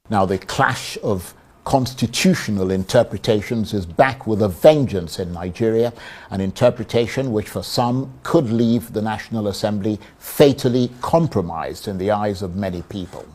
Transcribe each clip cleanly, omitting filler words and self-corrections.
Now, the clash of constitutional interpretations is back with a vengeance in Nigeria, an interpretation which for some could leave the National Assembly fatally compromised in the eyes of many people.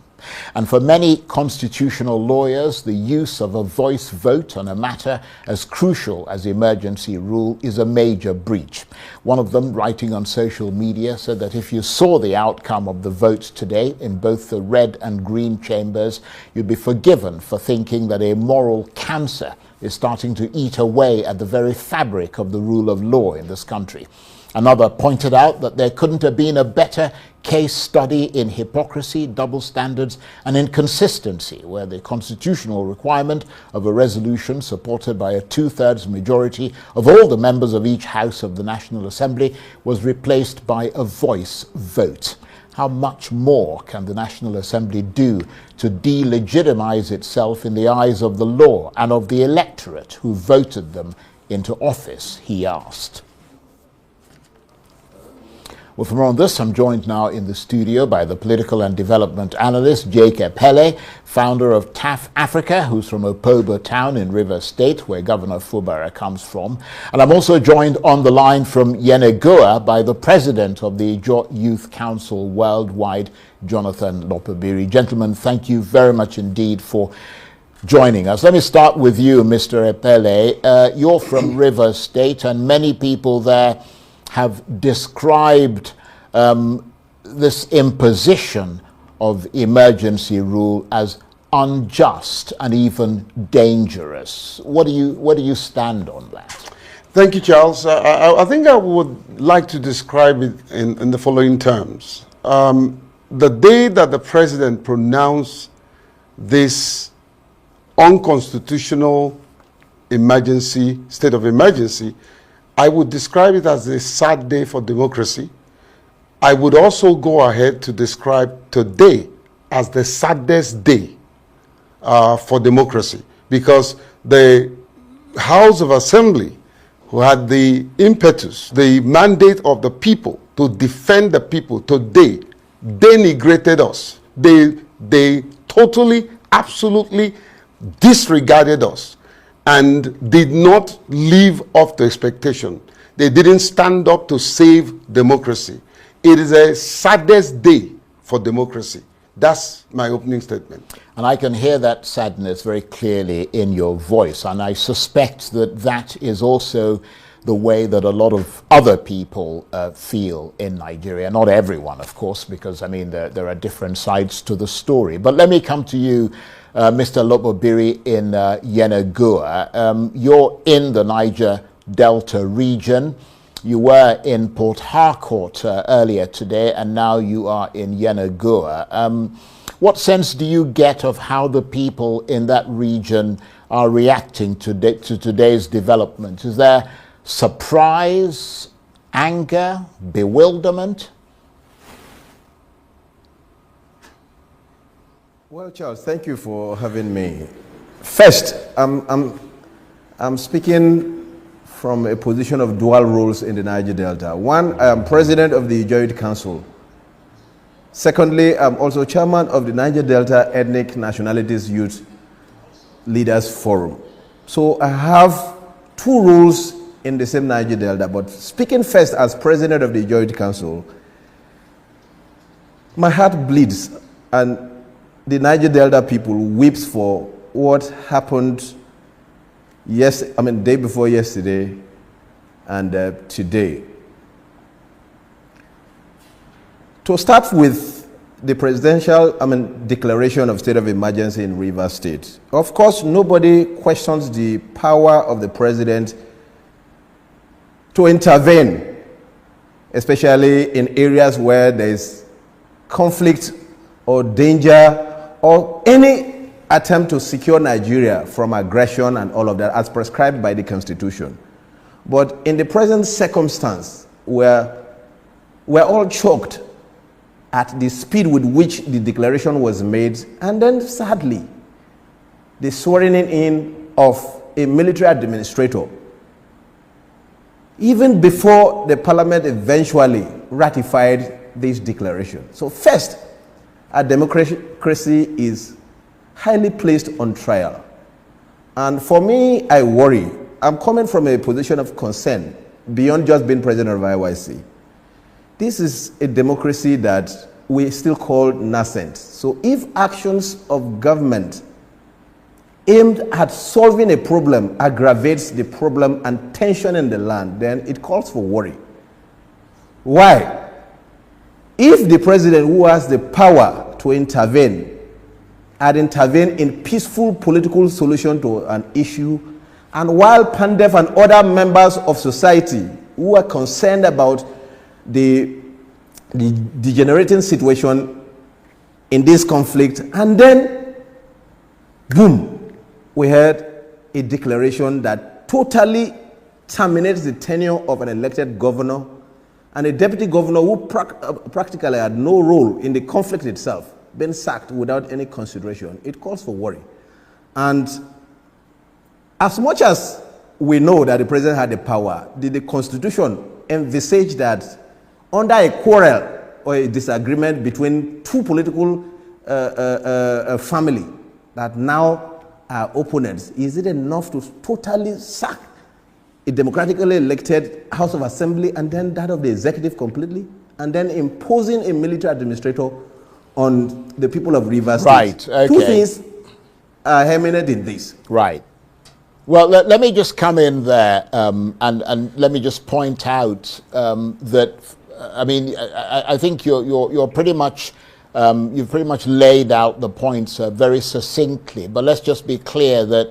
And for many constitutional lawyers, the use of a voice vote on a matter as crucial as emergency rule is a major breach. One of them, writing on social media, said that if you saw the outcome of the vote today in both the red and green chambers, you'd be forgiven for thinking that a moral cancer is starting to eat away at the very fabric of the rule of law in this country. Another pointed out that there couldn't have been a better case study in hypocrisy, double standards, and inconsistency, where the constitutional requirement of a resolution supported by a two-thirds majority of all the members of each house of the National Assembly was replaced by a voice vote. How much more can the National Assembly do to delegitimize itself in the eyes of the law and of the electorate who voted them into office, he asked. Well, for more on this, I'm joined now in the studio by the political and development analyst Jacob Pele, founder of TAF Africa, who's from Opobo town in Rivers State, where Governor Fubara comes from. And I'm also joined on the line from Yenagoa by the president of the Ijaw Youth Council Worldwide, Jonathan Lopabiri. Gentlemen, thank you very much indeed for joining us. Let me start with you, Mr. Epele. You're from Rivers State, and many people there have described this imposition of emergency rule as unjust and even dangerous. What do you stand on that? Thank you, Charles. I think I would like to describe it in the following terms. The day that the president pronounced this unconstitutional state of emergency, I would describe it as a sad day for democracy. I would also go ahead to describe today as the saddest day for democracy, because the House of Assembly, who had the impetus, the mandate of the people to defend the people, today denigrated us. They totally, absolutely disregarded us and did not live up to expectation. They didn't stand up to save democracy. It is a saddest day for democracy. That's my opening statement. And I can hear that sadness very clearly in your voice. And I suspect that that is also the way that a lot of other people feel in Nigeria. Not everyone, of course, because, I mean, there are different sides to the story. But let me come to you, Mr. Lopabiri in Yenagoa. You're in the Niger Delta region. You were in Port Harcourt earlier today, and now you are in Yenagoa. What sense do you get of how the people in that region are reacting to today's development? Is there surprise, anger, bewilderment? Well, Charles, thank you for having me. First, I'm speaking from a position of dual roles in the Niger Delta. One, I am president of the Ijaw Youth Council. Secondly, I'm also chairman of the Niger Delta Ethnic Nationalities Youth Leaders Forum. So I have two roles in the same Niger Delta, but speaking first as president of the Ijaw Youth Council, my heart bleeds and the Niger Delta people weeps for what happened day before yesterday and today. To start with the presidential declaration of state of emergency in Rivers State, of course nobody questions the power of the president to intervene, especially in areas where there is conflict or danger or any attempt to secure Nigeria from aggression and all of that as prescribed by the Constitution. But in the present circumstance, we're all shocked at the speed with which the declaration was made, and then sadly, the swearing in of a military administrator, even before the parliament eventually ratified this declaration. So first, our democracy is highly placed on trial. And for me, I worry. I'm coming from a position of concern beyond just being president of IYC. This is a democracy that we still call nascent. So if actions of government aimed at solving a problem aggravates the problem and tension in the land, then it calls for worry. Why? If the president who has the power to intervene had intervened in peaceful political solution to an issue, and while Pandef and other members of society who are concerned about the degenerating situation in this conflict, and then, boom, we heard a declaration that totally terminates the tenure of an elected governor and a deputy governor who practically had no role in the conflict itself, been sacked without any consideration. It calls for worry. And as much as we know that the president had the power, did the Constitution envisage that under a quarrel or a disagreement between two political family that now are opponents, is it enough to totally sack a democratically elected House of Assembly and then that of the executive completely, and then imposing a military administrator on the people of Rivers State? Right, okay. Two things are eminent in this. Right. Well, let me just come in there and let me just point out that, I mean, I think you're pretty much, you've pretty much laid out the points very succinctly, but let's just be clear that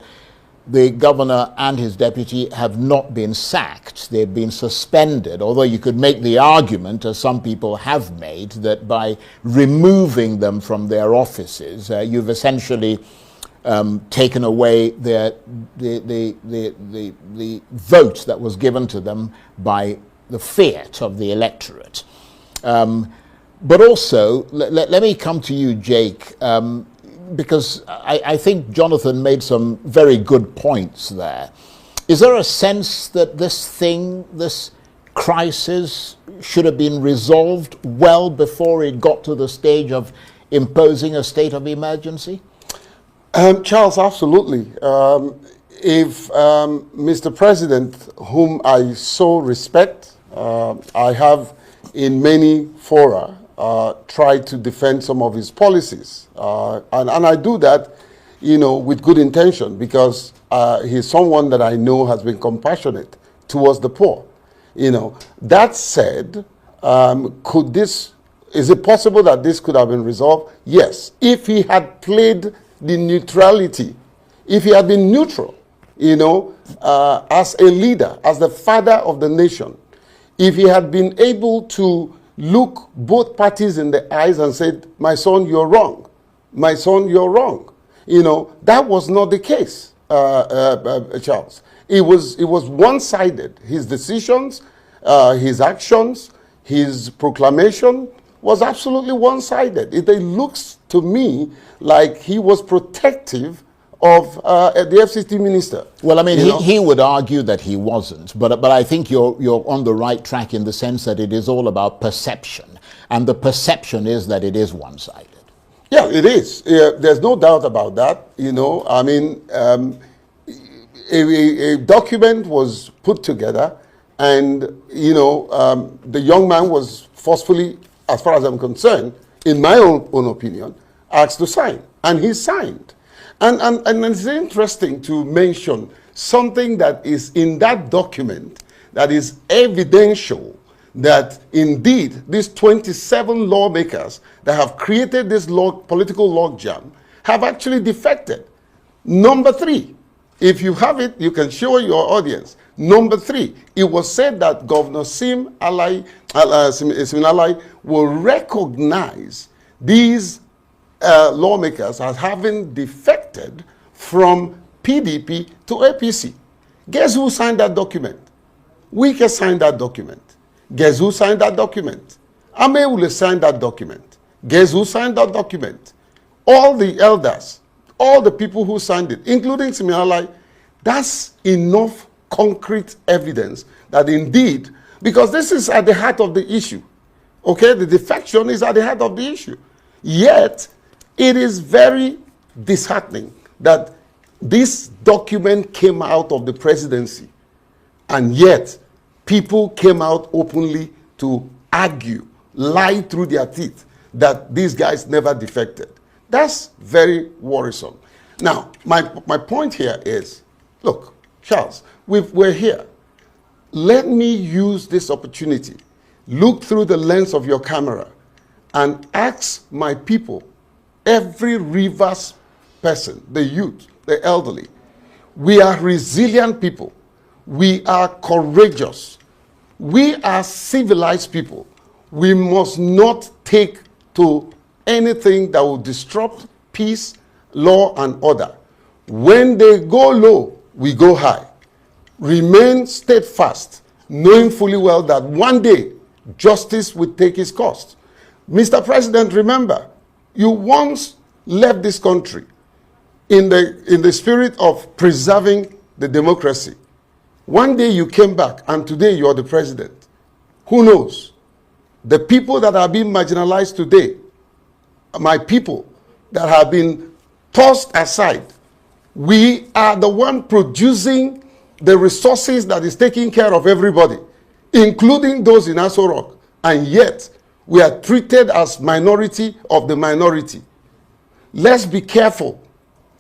the governor and his deputy have not been sacked. They've been suspended, although you could make the argument, as some people have made, that by removing them from their offices, you've essentially taken away the vote that was given to them by the fiat of the electorate. But also, let me come to you, Jake, because I think Jonathan made some very good points there. Is there a sense that this crisis should have been resolved well before it got to the stage of imposing a state of emergency? Charles, absolutely. If Mr. President, whom I so respect, I have in many fora tried to defend some of his policies. And I do that, with good intention, because he's someone that I know has been compassionate towards the poor. That said, is it possible that this could have been resolved? Yes. If he had played the neutrality, if he had been neutral, as a leader, as the father of the nation, if he had been able to look both parties in the eyes and said, my son, you're wrong. My son, you're wrong. That was not the case, Charles. It was one-sided. His decisions, his actions, his proclamation was absolutely one-sided. It looks to me like he was protective of the FCT minister. Well, I mean, he would argue that he wasn't, but I think you're on the right track in the sense that it is all about perception, and the perception is that it is one-sided. Yeah, it is. There's no doubt about that. I mean, a document was put together, and the young man was forcefully, as far as I'm concerned, in my own opinion, asked to sign, and he signed. And it's interesting to mention something that is in that document that is evidential that indeed these 27 lawmakers that have created this political logjam have actually defected. Number 3, if you have it, you can show your audience. Number 3, it was said that Governor Simeon Alai will recognize these lawmakers as having defected from PDP to APC. Guess who signed that document? Wike signed that document. Guess who signed that document? Ameule signed that document. Guess who signed that document? All the elders, all the people who signed it, including Simeon Alai. That's enough concrete evidence that indeed, because this is at the heart of the issue, okay? The defection is at the heart of the issue. Yet, it is very disheartening that this document came out of the presidency, and yet people came out openly to argue, lie through their teeth that these guys never defected. That's very worrisome. Now, my point here is, look, Charles, we're here. Let me use this opportunity, look through the lens of your camera, and ask my people, every Rivers person, the youth, the elderly, we are resilient people. We are courageous. We are civilized people. We must not take to anything that will disrupt peace, law, and order. When they go low, we go high. Remain steadfast, knowing fully well that one day justice will take its course. Mr. President, remember, you once left this country in the spirit of preserving the democracy. One day you came back, and today you are the president. Who knows? The people that are being marginalized today, my people that have been tossed aside, we are the one producing the resources that is taking care of everybody, including those in Aso Rock, and yet we are treated as minority of the minority. Let's be careful.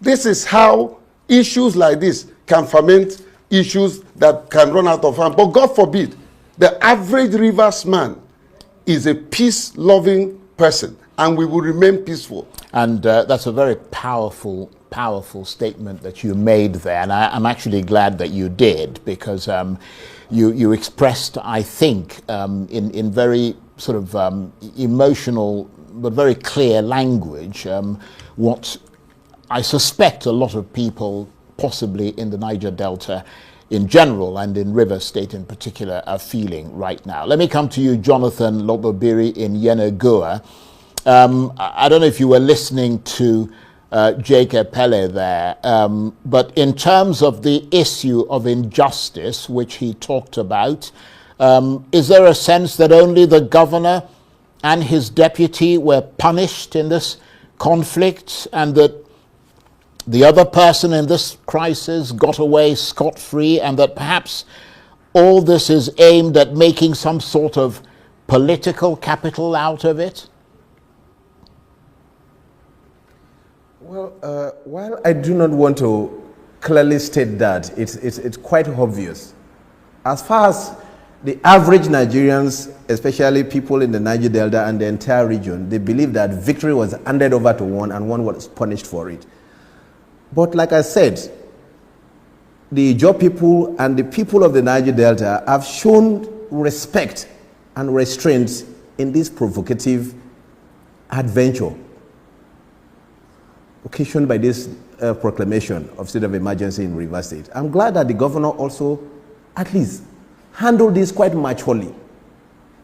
This is how issues like this can ferment issues that can run out of hand. But God forbid, the average Rivers man is a peace-loving person, and we will remain peaceful. And that's a very powerful statement that you made there, and I'm actually glad that you did, because you expressed, I think, in very sort of emotional but very clear language what I suspect a lot of people, possibly in the Niger Delta in general and in Rivers State in particular, are feeling right now. Let me come to you, Jonathan Lobobiri in Yenagoa. I don't know if you were listening to Jacob Pele there, but in terms of the issue of injustice, which he talked about, is there a sense that only the governor and his deputy were punished in this conflict, and that the other person in this crisis got away scot-free, and that perhaps all this is aimed at making some sort of political capital out of it? Well, while I do not want to clearly state that, it's quite obvious. As far as the average Nigerians, especially people in the Niger Delta and the entire region, they believe that victory was handed over to one and one was punished for it. But like I said, the Ijaw people and the people of the Niger Delta have shown respect and restraint in this provocative adventure occasioned by this proclamation of state of emergency in Rivers State. I'm glad that the governor also at least handled this quite maturely.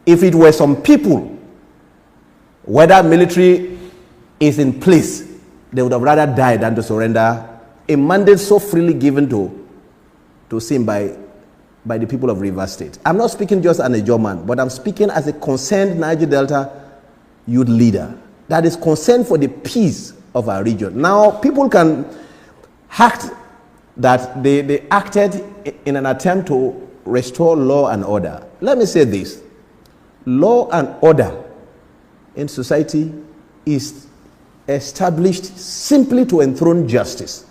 If it were some people, whether military is in place, they would have rather died than to surrender a mandate so freely given to him by the people of Rivers State. I'm not speaking just as a Ijaw man, but I'm speaking as a concerned Niger Delta youth leader that is concerned for the peace of our region. Now, people can act that they acted in an attempt to restore law and order. Let me say this. Law and order in society is established simply to enthrone justice.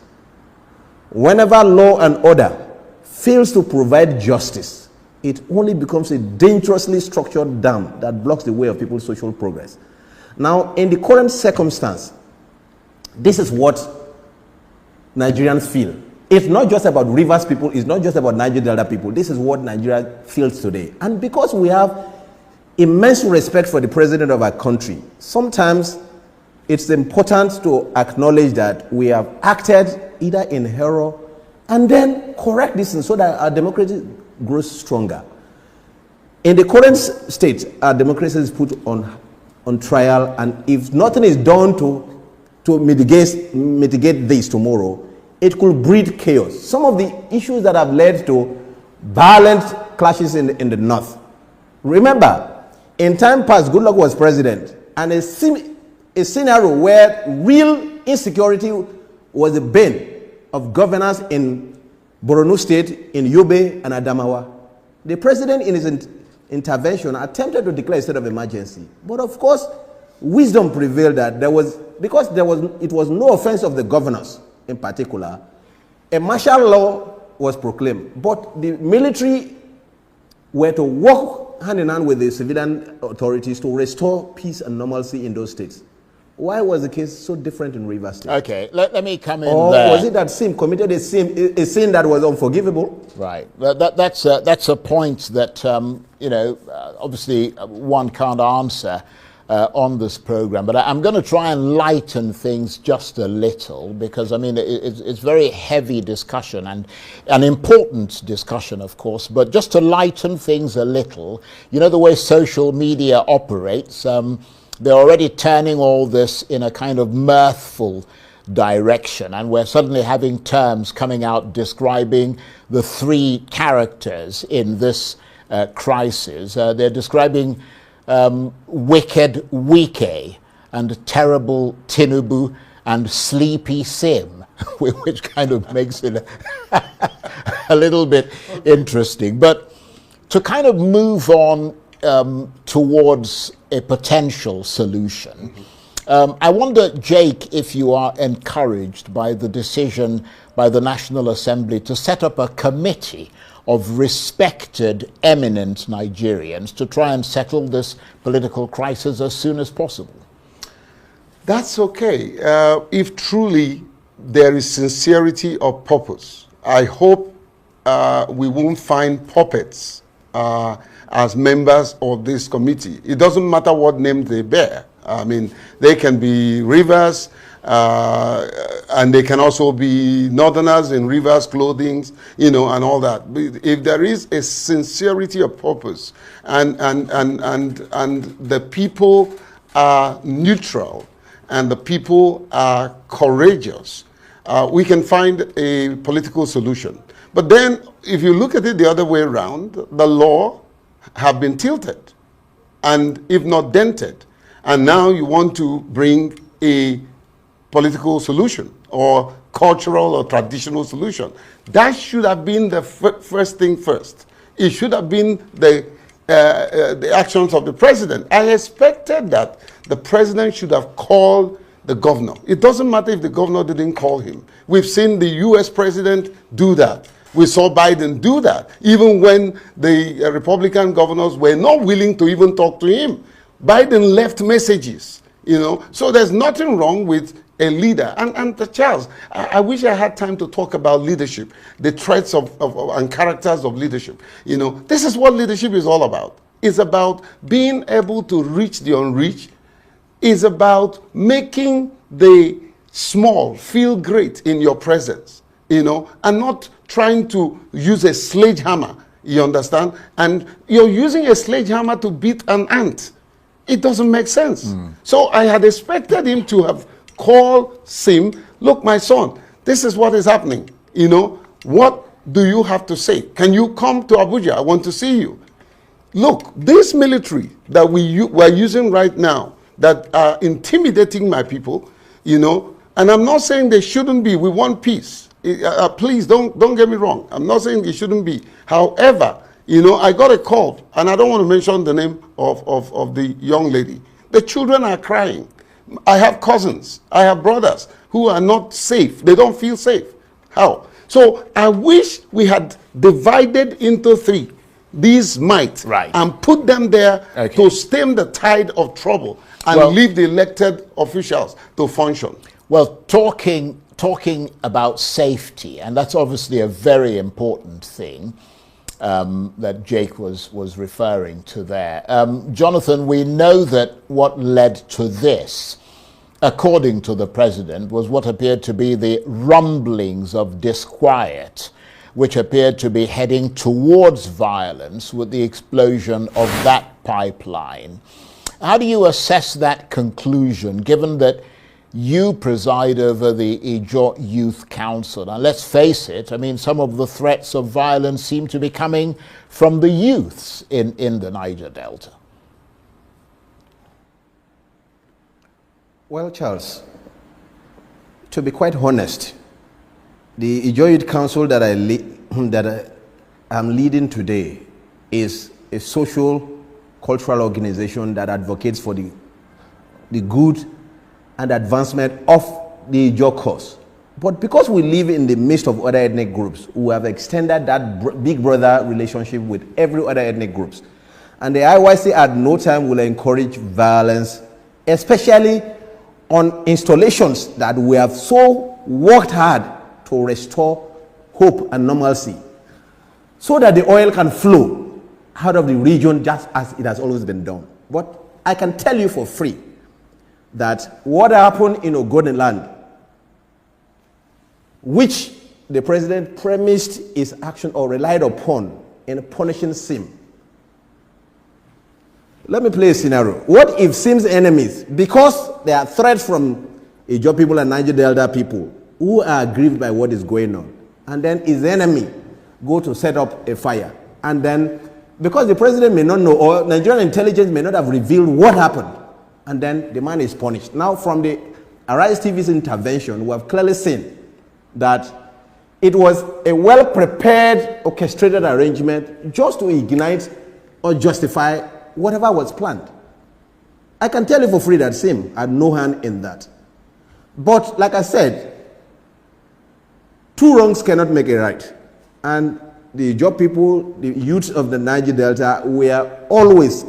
Whenever law and order fails to provide justice, it only becomes a dangerously structured dam that blocks the way of people's social progress. Now, in the current circumstance, this is what Nigerians feel. It's not just about Rivers people, it's not just about Niger Delta people. This is what Nigeria feels today. And because we have immense respect for the president of our country, sometimes it's important to acknowledge that we have acted either in error and then correct this so that our democracy grows stronger. In the current state, our democracy is put on trial, and if nothing is done to mitigate this tomorrow, it could breed chaos. Some of the issues that have led to violent clashes in the north. Remember, in time past, Goodluck was president, and a scenario where real insecurity was the bane of governance in Borno State, in Yobe and Adamawa, the president in his intervention attempted to declare a state of emergency. But of course, wisdom prevailed that it was no offense of the governors in particular. A martial law was proclaimed, but the military were to work hand in hand with the civilian authorities to restore peace and normalcy in those states. Why was the case so different in Rivers State? Okay, let me come in or there. Was it that Sim committed a sin that was unforgivable? Right. That's a point that, obviously one can't answer on this program. But I'm going to try and lighten things just a little because, I mean, it's very heavy discussion and an important discussion, of course. But just to lighten things a little, you know the way social media operates, they're already turning all this in a kind of mirthful direction, and we're suddenly having terms coming out describing the three characters in this crisis. They're describing wicked Wike and terrible Tinubu and sleepy Sim, which kind of makes it a little bit interesting. But to kind of move on towards a potential solution. I wonder, Jake, if you are encouraged by the decision by the National Assembly to set up a committee of respected, eminent Nigerians to try and settle this political crisis as soon as possible. That's okay. If truly there is sincerity of purpose, I hope we won't find puppets as members of this committee. It doesn't matter what name they bear. I mean, they can be Rivers, and they can also be Northerners in Rivers clothing, and all that. If there is a sincerity of purpose and the people are neutral and the people are courageous, we can find a political solution. But then, if you look at it the other way around, the law have been tilted, and if not dented, and now you want to bring a political solution or cultural or traditional solution. That should have been the first thing first. It should have been the actions of the president. I expected that the president should have called the governor. It doesn't matter if the governor didn't call him. We've seen the US president do that. We saw Biden do that, even when the Republican governors were not willing to even talk to him. Biden left messages, So there's nothing wrong with a leader. And Charles, I wish I had time to talk about leadership, the traits and characters of leadership. This is what leadership is all about. It's about being able to reach the unreached. It's about making the small feel great in your presence, and not trying to use a sledgehammer, you understand? And you're using a sledgehammer to beat an ant. It doesn't make sense. So I had expected him to have called Sim, look, my son, this is what is happening. What do you have to say? Can you come to Abuja? I want to see you. Look, this military that we're using right now that are intimidating my people, and I'm not saying they shouldn't be. We want peace. Please don't get me wrong. I'm not saying it shouldn't be. However, I got a call, and I don't want to mention the name of the young lady. The children are crying. I have cousins, I have brothers who are not safe. They don't feel safe. How? So I wish we had divided into three these might and put them there to stem the tide of trouble and leave the elected officials to function. Well, talking about safety, and that's obviously a very important thing that Jake was referring to there. Jonathan, we know that what led to this, according to the president, was what appeared to be the rumblings of disquiet, which appeared to be heading towards violence with the explosion of that pipeline. How do you assess that conclusion, given that you preside over the Ijaw Youth Council? And let's face it, I mean, some of the threats of violence seem to be coming from the youths in the Niger Delta. Well, Charles, to be quite honest, the Ijaw Youth Council that I'm leading today is a social, cultural organization that advocates for the good and advancement of the Ijaw cause. But because we live in the midst of other ethnic groups who have extended that big brother relationship with every other ethnic groups, and the IYC at no time will encourage violence, especially on installations that we have so worked hard to restore hope and normalcy, so that the oil can flow out of the region just as it has always been done. But I can tell you for free that what happened in Ogoniland, which the president premised his action or relied upon in punishing Sim. Let me play a scenario. What if Sim's enemies, because there are threats from Ijaw people and Niger Delta people who are aggrieved by what is going on, and then his enemy go to set up a fire, and then because the president may not know, or Nigerian intelligence may not have revealed what happened, and then the man is punished. Now, from the Arise TV's intervention, we have clearly seen that it was a well-prepared, orchestrated arrangement just to ignite or justify whatever was planned. I can tell you for free that Sim had no hand in that. But like I said, two wrongs cannot make a right. And the Ijaw people, the youths of the Niger Delta, were always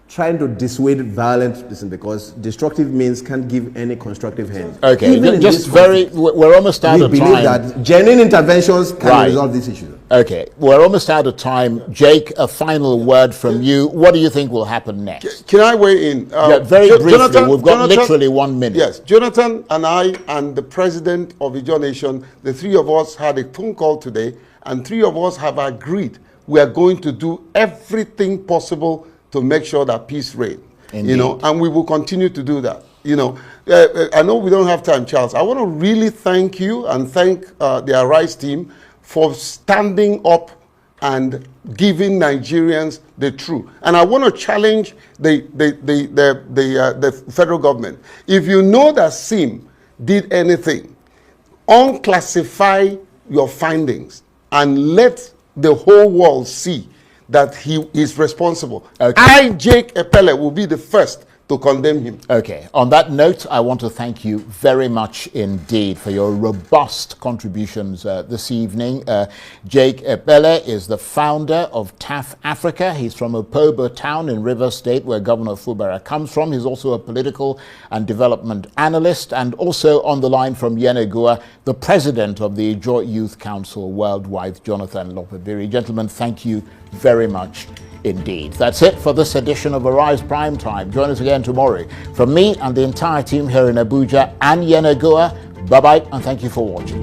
trying to dissuade violent, because destructive means can't give any constructive hand. Okay, we're almost out of time. We believe that genuine interventions can resolve this issue. Okay, we're almost out of time. Jake, a final word from you. What do you think will happen next? Can I weigh in? Very briefly, Jonathan, we've got literally 1 minute. Yes, Jonathan and I and the president of Ijaw Nation, the three of us had a phone call today, and three of us have agreed we are going to do everything possible to make sure that peace reigns. And we will continue to do that. I know we don't have time, Charles. I want to really thank you and thank the Arise team for standing up and giving Nigerians the truth. And I want to challenge the federal government. If you know that Sim did anything, unclassify your findings and let the whole world see that he is responsible. Okay. I, Jake Epele, will be the first to condemn him. Okay. On that note, I want to thank you very much indeed for your robust contributions this evening. Jake Epele is the founder of TAF Africa. He's from Opobo town in Rivers State, where Governor Fubara comes from. He's also a political and development analyst, and also on the line from Yenagoa, the president of the Ijaw Youth Council Worldwide, Jonathan Lopebiri. Gentlemen, thank you very much indeed. That's it for this edition of Arise Prime Time. Join us again tomorrow. From me and the entire team here in Abuja and Yenagoa, bye-bye and thank you for watching.